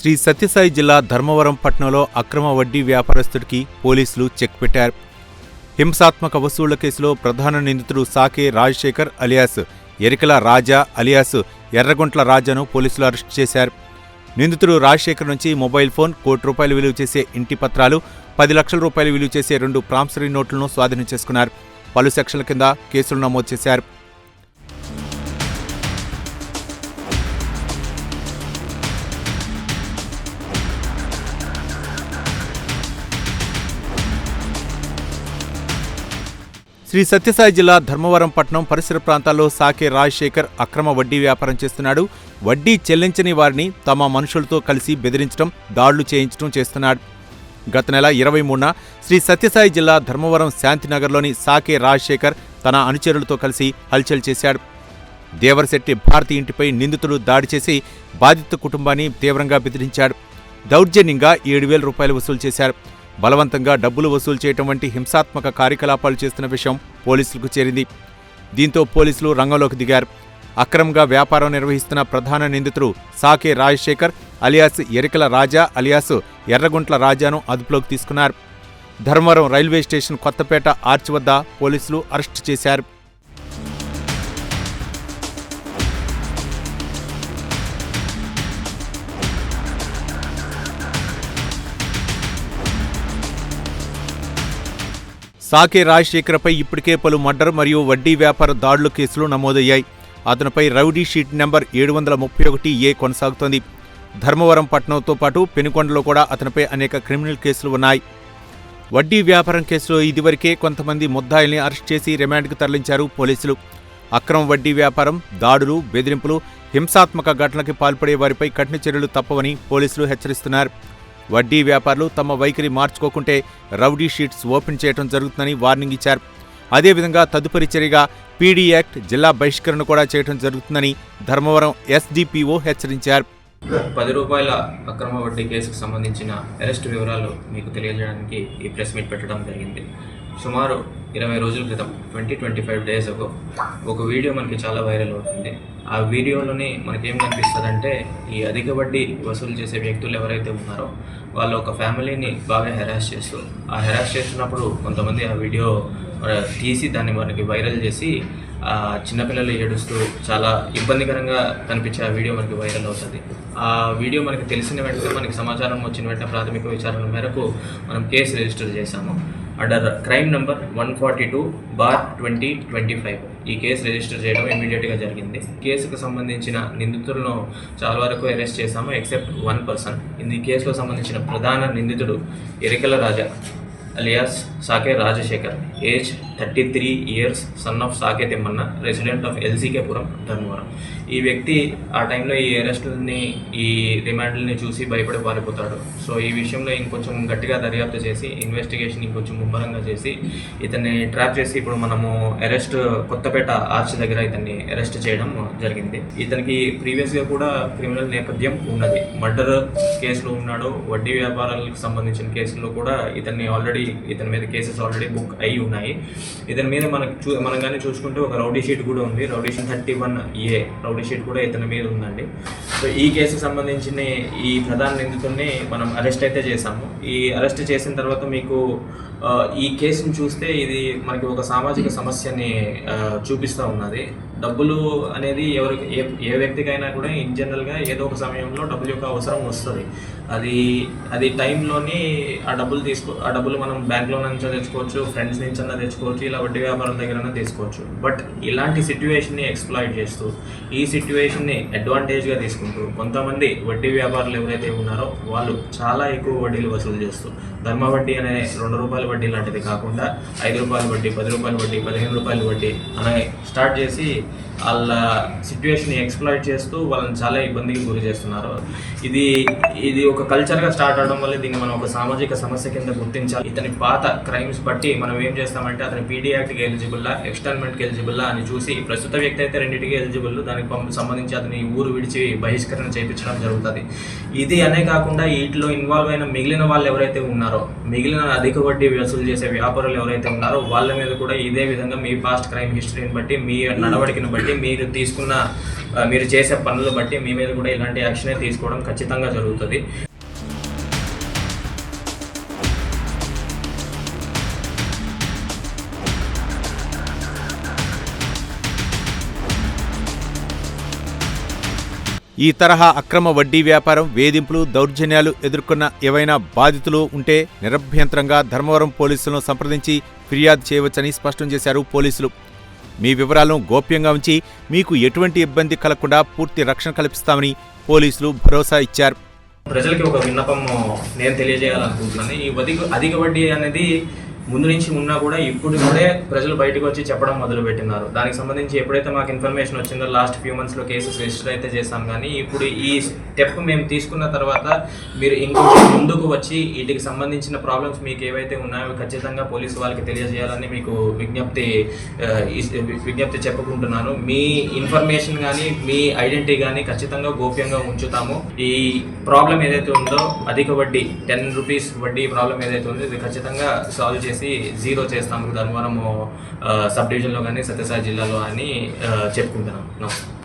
శ్రీ సత్యసాయి జిల్లా ధర్మవరం పట్టణంలో అక్రమ వడ్డీ వ్యాపారస్తుడికి పోలీసులు చెక్ పెట్టారు. హింసాత్మక వసూళ్ల కేసులో ప్రధాన నిందితుడు సాకే రాజశేఖర్ అలియాస్ ఎరికల రాజా అలియాస్ ఎర్రగుంట్ల రాజాను పోలీసులు అరెస్టు చేశారు. నిందితుడు రాజశేఖర్ నుంచి మొబైల్ ఫోన్, ₹1,00,00,000 విలువ చేసే ఇంటి పత్రాలు, ₹10 లక్షల విలువ చేసే 2 ప్రామిసరీ నోట్లను స్వాధీనం చేసుకున్నారు. పలు సెక్షన్ల కింద కేసులు నమోదు చేశారు. శ్రీ సత్యసాయి జిల్లా ధర్మవరం పట్టణం పరిసర ప్రాంతాల్లో సాకే రాజశేఖర్ అక్రమ వడ్డీ వ్యాపారం చేస్తున్నాడు. వడ్డీ చెల్లించని వారిని తమ మనుషులతో కలిసి బెదిరించడం, దాడులు చేయించడం చేస్తున్నాడు. గత నెల 23న శ్రీ సత్యసాయి జిల్లా ధర్మవరం శాంతినగర్లోని సాకే రాజశేఖర్ తన అనుచరులతో కలిసి హల్చల్ చేశాడు. దేవరశెట్టి భారతి ఇంటిపై నిందితుడు దాడి చేసి బాధిత కుటుంబాన్ని తీవ్రంగా బెదిరించాడు. దౌర్జన్యంగా ₹7,000 వసూలు చేశారు. బలవంతంగా డబ్బులు వసూలు చేయటం వంటి హింసాత్మక కార్యకలాపాలు చేస్తున్న విషయం పోలీసులకు చేరింది. దీంతో పోలీసులు రంగంలోకి దిగారు. అక్రమంగా వ్యాపారం నిర్వహిస్తున్న ప్రధాన నిందితుడు సాకే రాజశేఖర్ అలియాస్ ఎరికల రాజా అలియాస్ ఎర్రగుంట్ల రాజాను అదుపులోకి తీసుకున్నారు. Dharmavaram railway station Kothapeta arch వద్ద పోలీసులు అరెస్టు చేశారు. సాకే రాజశేఖర్పై ఇప్పటికే పలు మర్డర్ మరియు వడ్డీ వ్యాపార దాడుల కేసులు నమోదయ్యాయి. అతనిపై రౌడీ షీట్ నెంబర్ 731A కొనసాగుతోంది. ధర్మవరం పట్టణంతో పాటు పెనుకొండలో కూడా అతనిపై అనేక క్రిమినల్ కేసులు ఉన్నాయి. వడ్డీ వ్యాపారం కేసులో ఇదివరకే కొంతమంది ముద్దాయిల్ని అరెస్ట్ చేసి రిమాండ్కు తరలించారు పోలీసులు. అక్రమ వడ్డీ వ్యాపారం, దాడులు, బెదిరింపులు, హింసాత్మక ఘటనలకి పాల్పడే వారిపై కఠిన చర్యలు తప్పవని పోలీసులు హెచ్చరిస్తున్నారు. వడ్డీ వ్యాపారులు తమ వైఖరి మార్చుకోకుంటే రౌడీ షీట్స్ ఓపెన్ చేయడం జరుగుతుందని వార్నింగ్ ఇచ్చారు. అదేవిధంగా తదుపరి చర్యగా పీడీ యాక్ట్, జిల్లా బహిష్కరణ కూడా చేయడం జరుగుతుందని ధర్మవరం ఎస్డిపిఓ హెచ్చరించారు. ₹10 అక్రమ వడ్డీ కేసుకు సంబంధించిన అరెస్ట్ వివరాలు మీకు తెలియజేయడానికి ఈ ప్రెస్ మీట్ పెట్టడం జరిగింది. సుమారు 20 రోజుల క్రితం 20-25 డేస్ అగో ఒక వీడియో మనకి చాలా వైరల్ అవుతుంది. ఆ వీడియోలోని మనకేం కనిపిస్తుందంటే, ఈ అధిక వడ్డీ వసూలు చేసే వ్యక్తులు ఎవరైతే ఉన్నారో వాళ్ళు ఒక ఫ్యామిలీని బాగా హెరాస్ చేస్తున్నప్పుడు కొంతమంది ఆ వీడియో తీసి దాన్ని మనకి వైరల్ చేసి చిన్నపిల్లలు ఏడుస్తూ చాలా ఇబ్బందికరంగా కనిపించే ఆ వీడియో మనకి వైరల్ అవుతుంది. ఆ వీడియో మనకి తెలిసిన వెంటనే, మనకి సమాచారం వచ్చిన వెంటనే ప్రాథమిక విచారణ మేరకు మనం కేసు రిజిస్టర్ చేశాము. అండర్ క్రైమ్ నంబర్ 142/2025 ఈ కేసు రిజిస్టర్ చేయడం ఇమీడియట్గా జరిగింది. కేసుకు సంబంధించిన నిందితులను చాలా వరకు అరెస్ట్ చేశాము, ఎక్సెప్ట్ 1 పర్సన్. ఈ కేసులో సంబంధించిన ప్రధాన నిందితుడు Erikala Raja alias Sake Rajasekhar, age 33 years, son of Sake Timmanna, resident of LCKPuram, Dharmavaram. ఈ వ్యక్తి ఆ టైంలో ఈ అరెస్టులని, ఈ రిమాండ్లని చూసి భయపడి పారిపోతాడు. సో ఈ విషయంలో ఇంకొంచెం గట్టిగా దర్యాప్తు చేసి, ఇన్వెస్టిగేషన్ ఇంకొంచెం ముమ్మరంగా చేసి ఇతన్ని ట్రాప్ చేసి ఇప్పుడు మనము కొత్తపేట ఆర్చ్ దగ్గర ఇతన్ని అరెస్ట్ చేయడం జరిగింది. ఇతనికి ప్రీవియస్గా కూడా క్రిమినల్ నేపథ్యం ఉన్నది. మర్డర్ కేసులో ఉన్నాడు. వడ్డీ వ్యాపారాలకు సంబంధించిన కేసుల్లో కూడా ఇతని మీద కేసెస్ ఆల్రెడీ బుక్ అయి ఉన్నాయి. ఇతని మీద మనం కానీ చూసుకుంటే ఒక రౌడీ షీట్ కూడా ఉంది. Rowdy sheet 31A rowdy sheet కూడా ఇతని మీద ఉందండి. సో ఈ కేసుకు సంబంధించిన ఈ ప్రధాన నిందితుడిని మనం అరెస్ట్ అయితే చేశాము. ఈ అరెస్ట్ చేసిన తర్వాత మీకు ఈ కేసును చూస్తే ఇది మనకి ఒక సామాజిక సమస్యని చూపిస్తూ ఉన్నది. డబ్బులు అనేది ఏ వ్యక్తికైనా కూడా ఇన్ జనరల్గా ఏదో ఒక సమయంలో డబ్బుల యొక్క అవసరం వస్తుంది. అది టైంలోని ఆ డబ్బులు మనం బ్యాంక్లో నుంచి తెచ్చుకోవచ్చు, ఫ్రెండ్స్ నుంచి అన్నా తెచ్చుకోవచ్చు, ఇలా వడ్డీ వ్యాపారం దగ్గర తీసుకోవచ్చు. బట్ ఇలాంటి సిట్యువేషన్ని ఎక్స్ప్లాయిట్ చేస్తూ, ఈ సిట్యువేషన్ని అడ్వాంటేజ్గా తీసుకుంటూ కొంతమంది వడ్డీ వ్యాపారులు ఎవరైతే ఉన్నారో వాళ్ళు చాలా ఎక్కువ వడ్డీలు వసూలు చేస్తూ, ధర్మ వడ్డీ అనే ₹2 వడ్డీ లాంటిది కాకుండా ₹5 వడ్డీ, ₹10 వడ్డీ, ₹15 వడ్డీ అనే స్టార్ట్ చేసి వాళ్ళ సిట్యుయేషన్ ఎక్స్ప్లాయిట్ చేస్తూ వాళ్ళని చాలా ఇబ్బందికి గురి చేస్తున్నారు. ఇది ఒక కల్చర్గా స్టార్ట్ అవడం వల్ల దీన్ని మనం ఒక సామాజిక సమస్య కింద గుర్తించాలి. ఇతని పాత క్రైమ్స్ బట్టి మనం ఏం చేస్తామంటే అతని పీడీ యాక్ట్కి ఎలిజిబుల్లా, ఎక్స్టర్న్మెంట్కి ఎలిజిబుల్లా అని చూసి, ప్రస్తుత వ్యక్తి అయితే రెండింటికి ఎలిజిబుల్, దానికి సంబంధించి అతని ఊరు విడిచి బహిష్కరణ చేయించడం జరుగుతుంది. ఇది అనే కాకుండా వీటిలో ఇన్వాల్వ్ అయిన మిగిలిన వాళ్ళు ఎవరైతే ఉన్నారో, మిగిలిన అధిక వడ్డీ వసూలు చేసే వ్యాపారులు ఎవరైతే ఉన్నారో వాళ్ళ మీద కూడా ఇదే విధంగా మీ పాస్ట్ క్రైమ్ హిస్టరీని బట్టి, మీ నడవడికను బట్టి, మీరు తీసుకున్న మీరు చేసే పనులు బట్టి మీ మీద కూడా ఇలాంటి యాక్షనే తీసుకోవడం ఖచ్చితంగా జరుగుతుంది. ఈ తరహా అక్రమ వడ్డీ వ్యాపారం, వేధింపులు, దౌర్జన్యాలు ఎదుర్కొన్న ఏవైనా బాధితులు ఉంటే నిరభ్యంతరంగా ధర్మవరం పోలీసులను సంప్రదించి ఫిర్యాదు చేయవచ్చని స్పష్టం చేశారు పోలీసులు. మీ వివరాలను గోప్యంగా ఉంచి మీకు ఎటువంటి ఇబ్బంది కలగకుండా పూర్తి రక్షణ కల్పిస్తామని పోలీసులు భరోసా ఇచ్చారు. ప్రజలకి ఒక విన్నపం నేను తెలియజేయాలనుకుంటున్నాను. ఈ అధిక వడ్డీ అనేది ముందు నుంచి ఉన్నా కూడా ఇప్పుడు కూడా ప్రజలు బయటకు వచ్చి చెప్పడం మొదలుపెట్టినారు. దానికి సంబంధించి ఎప్పుడైతే మాకు ఇన్ఫర్మేషన్ వచ్చిందో లాస్ట్ ఫ్యూ మంత్స్లో కేసెస్ రిజిస్టర్ అయితే చేశాం. కానీ ఇప్పుడు ఈ స్టెప్ మేము తీసుకున్న తర్వాత మీరు ఇంకొంచెం ముందుకు వచ్చి వీటికి సంబంధించిన ప్రాబ్లమ్స్ మీకు ఏవైతే ఉన్నాయో ఖచ్చితంగా పోలీసు వాళ్ళకి తెలియజేయాలని మీకు విజ్ఞప్తి చెప్పుకుంటున్నాను. మీ ఇన్ఫర్మేషన్ కానీ మీ ఐడెంటిటీ కానీ ఖచ్చితంగా గోప్యంగా ఉంచుతాము. ఈ ప్రాబ్లం ఏదైతే ఉందో అధిక వడ్డీ 10 రూపీస్ వడ్డీ ప్రాబ్లం ఏదైతే ఉందో ఇది ఖచ్చితంగా సాల్వ్ చేసి జీరో చేస్తాము ధర్మవరం సబ్ డివిజన్లో కానీ సత్యసాయి జిల్లాలో అని చెప్పుకుంటున్నాం. నమస్తే.